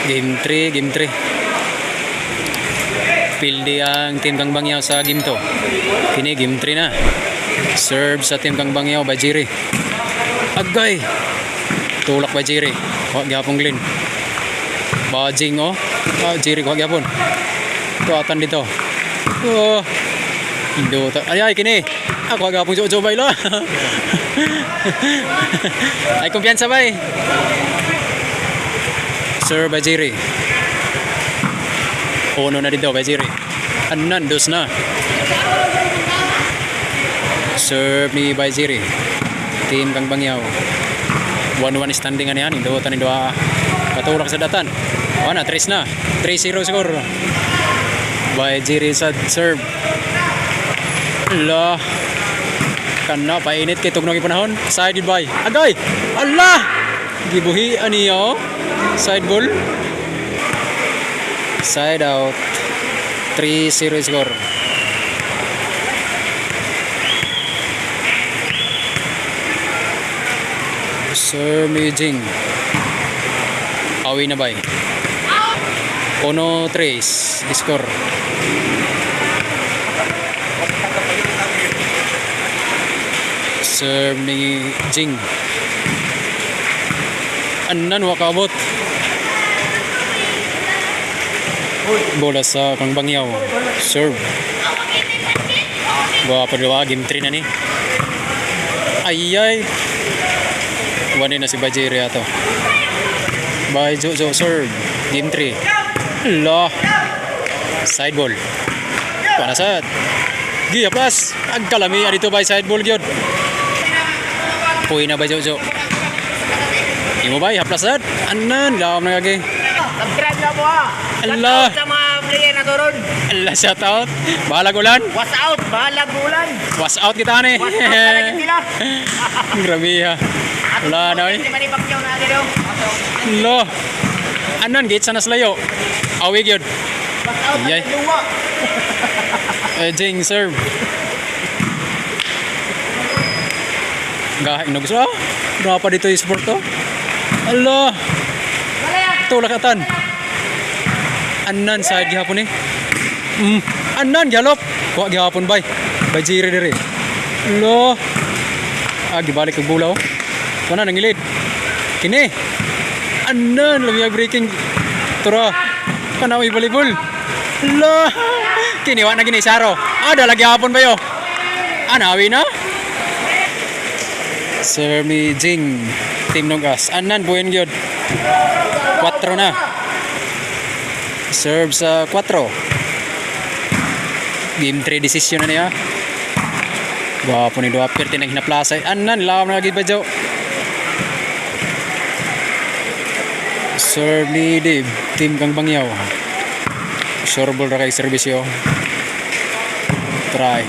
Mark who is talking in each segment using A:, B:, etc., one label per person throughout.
A: Game 3, game 3. Pildi ang Team Kang Bangyaw sa game 2. Kini game 3 na. Serve sa Team Kang Bangyaw, Bajiri. Agay! Tulak Bajiri. Huwag gyapon Glenn. Bajing oh. Bajiri, huwag gyapon. Tuatan dito. Oh. Indo. Ay, kini. Ako huwag gyapon jo bay la. Ay, kumpiyansa bay. Sir Bajiri. Uno na dito, Bajiri. Anan, dos na. Serve ni Bajiri. Team Kang Bangyaw. 1-1 standing ano yan. Induotan ni Dua. Patulak sa datan. Wala, 3 na. 3-0 score. Bajiri sa serve. Allah. Kana, painit kay tugnog ipanahon. Side goodbye. Agay! Allah! Gibuhi aniyo. Side ball. Side out. 3-0 score. Sir Mijing. Awi na ba? 1-3 score. Serve ni Jing. Anan wakabot. Bola sa Kang Bangyaw. Serve. Gua padua game 3 na ni. Ayay. Wani na si Bajiri ato. By Jojo serve. Game 3. Allah. Side ball. Panasat. Giya plus. Agkalami dito by side ball gyud. Puy na ba Jojo? Imo ba haplasad? Anan lawom na gagi.
B: Subscribe na mo ha.
A: Allah.
B: Sa mga player na doon.
A: Allah, shout out. Bahalag ulan.
B: Was out, bahalag bulan.
A: Was out kita ni.
B: Was out talaga sila.
A: Grabe ha. Wala na eh.
B: Di ba ni Pacquiao na dito?
A: Lo. Anan gate sa naslayo. Awi gyud.
B: Was out
A: Yay.
B: talaga duwa.
A: Jing serve. Gah inog sa. Berapa dito yung sport to? Allah. Tulakatan. Anan side gihapon eh. Anan galop. Kuha gihapon bay. Bajiri diri. Lo. Gibalik ang bulaw. Kana nangilid. Kini. Anan lumiyag breaking. Tura. Kana may volleyball. Lo. Kini wa na gini saro. Ada lagi hapon ba yo? Anawi na. Sir Mi Jing. Team Nugas. Anan buhen gyud. 4 na. Serve sa 4. Game 3 decision na niya. Gwapo ni Dua Pirti nang hinaplasay. Anan lawom na gid ba jaw. Serve ni Dave. Team Kang Bangyaw. Sure ball ra kay servisyo. Try.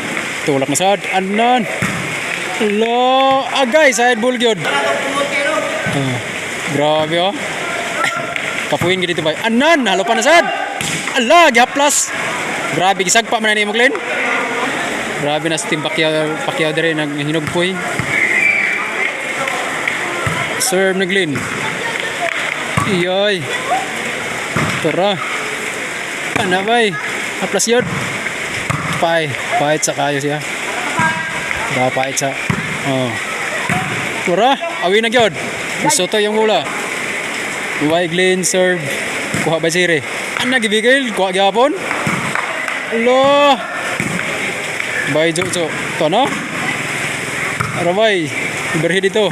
A: Tulak na sad. Anan. Lo, agay side ball gyud. Grabe oh. Kapuin gid dito ba? Anan, halo pa na sad. Allah, gihaplas. Grabe gisagpa man ni mo Glenn. Grabe na sa Team Pacquiao dire naghinugpoy. Serve ni Glenn. Iyoy. Tara. Ana bay. Haplas yun. Pait sa kayo siya. Pait sa. Oh. Tara, awi na gyud. Gusto to yung bola. Duway Glenn serve. Kuha Bajiri. Ana gibigil, kuha gyapon. Lo. Bay Jojo. To no? Arabay. Iberhi dito.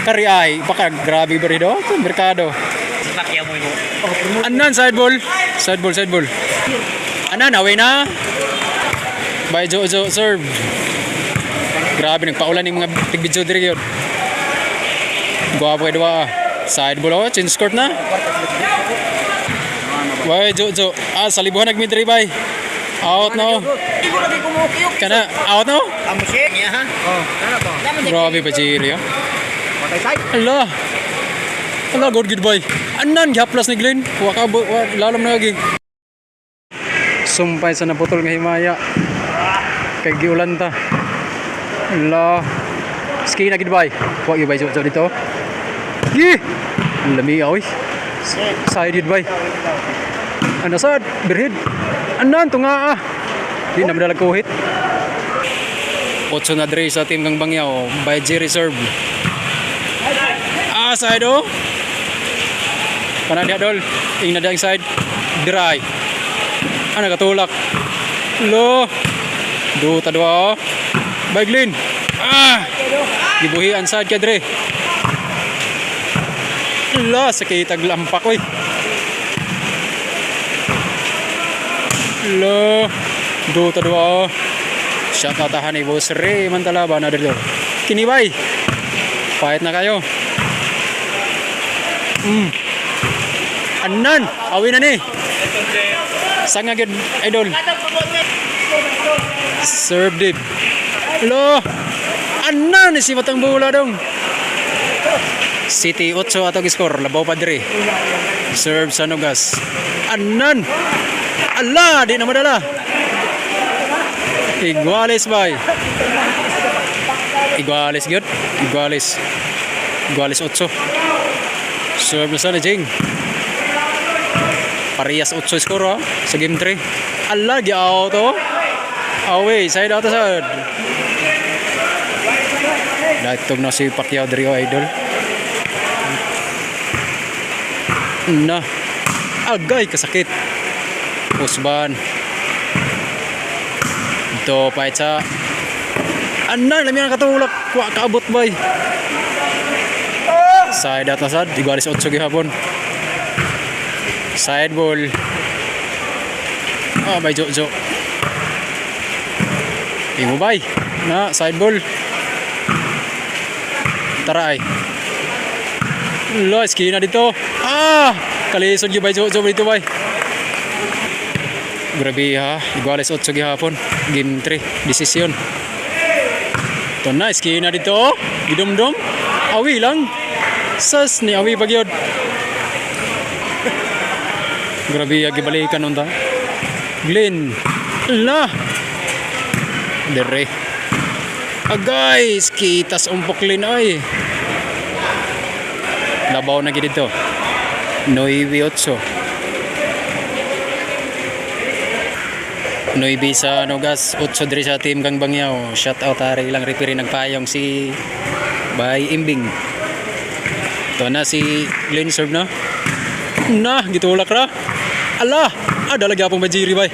A: Kari ay, baka grabe iberhi do. Ito merkado.
B: Pacquiao mo imo.
A: Anan side ball. Side ball. Anan away na. Bay Jojo serve. Grabe nagpaulan ng mga tig-video diri gyud. Guwapo kay Dua. Side ball change court na. Bay Jojo. Sa libuhan nagmidri bay. Out no.
B: Igo lagi kumukiyok.
A: Kana out no.
B: Amusik niya ha. Oh, kana to.
A: Grabe Bajiri oh.
B: Patay side.
A: Allah. Allah goodbye. Anan gihaplas ni Glenn. Wa ka lalom na lagi. Sumpay sa naputol nga himaya. Kay giulan ta. Allah. Ski na gid bay. Wa gyud bay dito. Gi. Lami oy. Sided bay. Ano sad? Birhid. Anan tunga ah. Di na madalag kuhit. 8 na dre sa team kang Bangyaw by G Reserve. Side oh. Kanan dia dol. Ing na dang side. Dry. Ana katulak. Lo. Duta dua oh. By Glenn. Gibuhian side ka dre. La sakit taglampak oy. Lo. Duta dua oh. Shot na tahan ni Boss Ray Mantalaba na dito. Kinibay. Fight na kayo. Anan, awin na ni. Sanga gid idol. Serve deep. Lo. Anan ni si matang bola dong. City 8 atong score, labaw pa diri. Serve sa Nugas. Anan. Ala, di na madala. Iguales bay. Iguales good. Iguales 8. Serve na sa Jing. Parehas 8 score sa game 3. Ala, gi-out oh. Away, side out side. Datog na si Pacquiao diri idol. Na. Agay kasakit. Usban. Ito pa sa anan lami ang katulak wa kaabot bay. Side at nasad igualis 8 gihapon. Side ball. Bay Jojo. Imo bay na side ball. Taray. Lo skina dito. Kalisod gyud bay Jojo dito bay. Grabe ha, iguales 8 gihapon. Game 3, desisyon. Ito na, skina dito. Gidumdum. Awi lang. Sas ni awi pagyod. Grabe ha, gibalikan nun ta. Glenn. La. Dere. Guys, kitas umpok Glenn ay. Labaw na gid dito. 9-8. 9 sa Nugas, 8 diri sa team kang Bangyaw. Shout out ari ilang referee nagpayong si Bay Imbing. Ito na si Glenn serve na. Na, gitulak ra. Ala, ada lagi apong bajiri bay.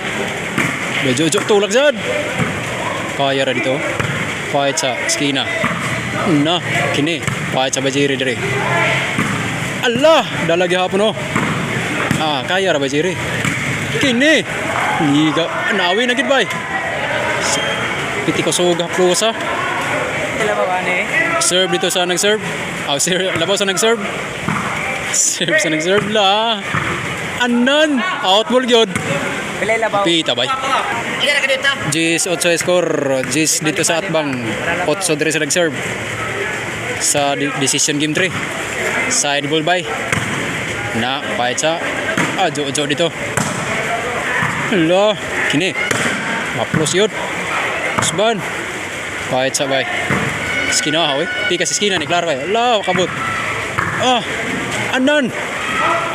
A: Medyo tulak sad. Kaya ra dito. Fight sa skina. Na, kini fight sa bajiri diri. Allah, dalagi hapon oh. Kaya ra bajiri. Kini Liga, nawi na gid bay. Piti ko suga plusa. Serve dito sa nag-serve. Labaw sa nag-serve. Serve sa nag-serve la. Anan, out ball gyud. Pita bay. Jis 8 score. Jis dito sa Atbang. 8 diri sa nag-serve. Sa decision game 3. Side ball bay. Na, fight sa Jojo dito. Hello, kini. Maplos yun. Usban. Kahit sabay. Skina ha, Pika si skina ni Clara bay. Hello, kabut. Anan.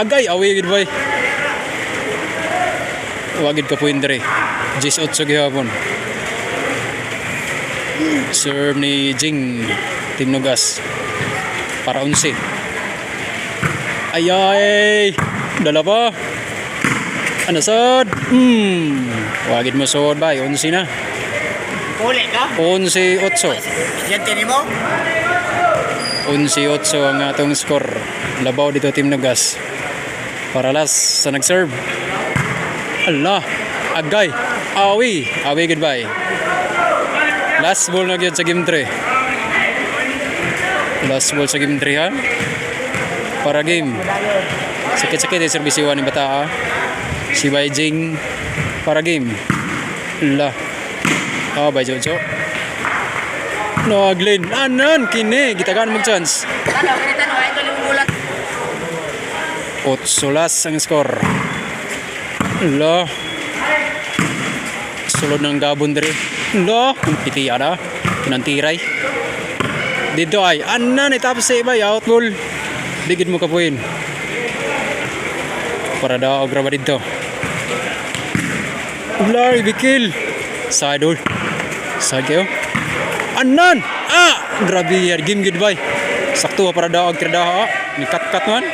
A: Agay, away gid bay. Wagid ka puin dere. Jis 8 gihapon. Serve ni Jing. Team Nugas. Para 11. Ayay. Dala pa. Ano sad? Wagid mo sod ba? 11 na.
B: Kulit ka?
A: 11-8.
B: Yan tini mo?
A: 11-8 ang atong score. Labaw dito team Nugas. Para last sa nag-serve. Allah. Agay. Awi. Awi goodbye. Last ball na gyud sa game 3. Last ball sa game 3 ha. Para game. Sakit-sakit yung servisiwan ni Bata ha. Si Beijing para game. La. Bay Jojo. No, Glenn. Anan kini gitagan mag chance. 8 solas ang score. La. Sulod ng gabon diri. La, piti ada. Pinantiray. Dito ay anan itapos sa iba out ball. Digid mo kapuin. para daw og raba dito. Ular ibikil. Side ol. Side kayo. Anan! Grabe yan. Game good bay. Sakto para daw og tradaha. Ni cut man.